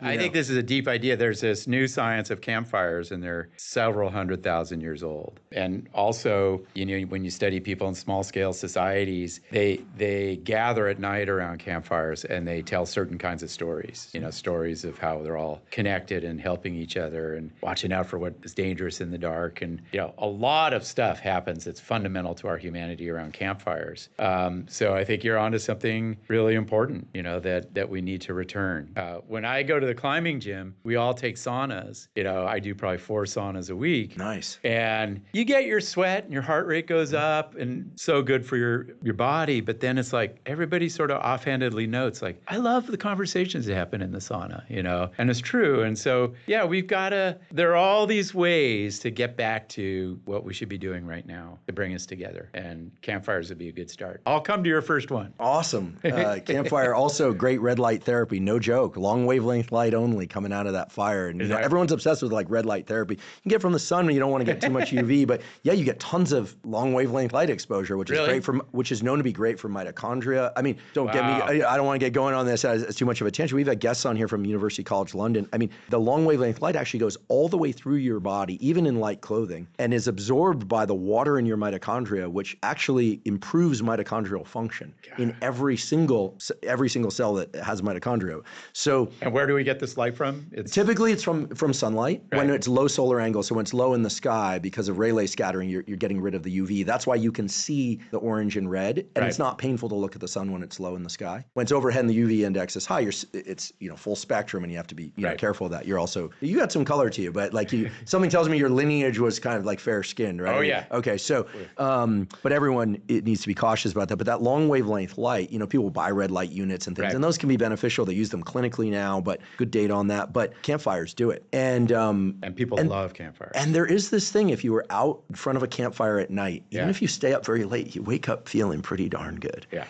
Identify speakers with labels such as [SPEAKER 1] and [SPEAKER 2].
[SPEAKER 1] I think this is a deep idea. There's this new science of campfires, and they're several 100,000 years old. And also, when you study people in small-scale societies, they gather at night around campfires, and they tell certain kinds of stories. Stories of how they're all connected and helping each other and watching out for what is dangerous in the dark. And a lot of stuff happens that's fundamental to our humanity around campfires. So I think you're onto something really important. That we need to return. When I go to the climbing gym, we all take saunas. I do probably 4 saunas a week.
[SPEAKER 2] Nice.
[SPEAKER 1] And you get your sweat and your heart rate goes up, and so good for your body. But then it's like everybody sort of offhandedly notes, like, I love the conversations that happen in the sauna, and it's true. And so, yeah, there are all these ways to get back to what we should be doing right now to bring us together. And campfires would be a good start. I'll come to your first one.
[SPEAKER 2] Awesome. Campfire, also great red light therapy, no joke. Long wavelength light only coming out of that fire. And everyone's obsessed with red light therapy. You can get from the sun when you don't want to get too much UV, but yeah, you get tons of long wavelength light exposure, which is known to be great for mitochondria. I mean, don't get me, I don't want to get going on this as too much of a tangent. We've had guests on here from University College London. I mean, the long wavelength light actually goes all the way through your body, even in light clothing, and is absorbed by the water in your mitochondria, which actually improves mitochondrial function in every single cell that has mitochondria. So,
[SPEAKER 1] and where do we get this light from?
[SPEAKER 2] Typically it's from sunlight when it's low solar angle. So when it's low in the sky, because of Rayleigh scattering, you're getting rid of the UV. That's why you can see the orange and red, and it's not painful to look at the sun when it's low in the sky. When it's overhead and the UV index is high, it's full spectrum, and you have to be careful of that. You got some color to you, but something tells me your lineage was kind of like fair skinned, right?
[SPEAKER 1] Oh yeah.
[SPEAKER 2] Okay, so but everyone, it needs to be cautious about that. But that long wavelength light, people buy red light units and things, and those can be beneficial. They use them clinically now, but good data on that. But campfires do it, and
[SPEAKER 1] people love campfires.
[SPEAKER 2] And there is this thing: if you were out in front of a campfire at night, even if you stay up very late, you wake up feeling pretty darn good.
[SPEAKER 1] Yeah.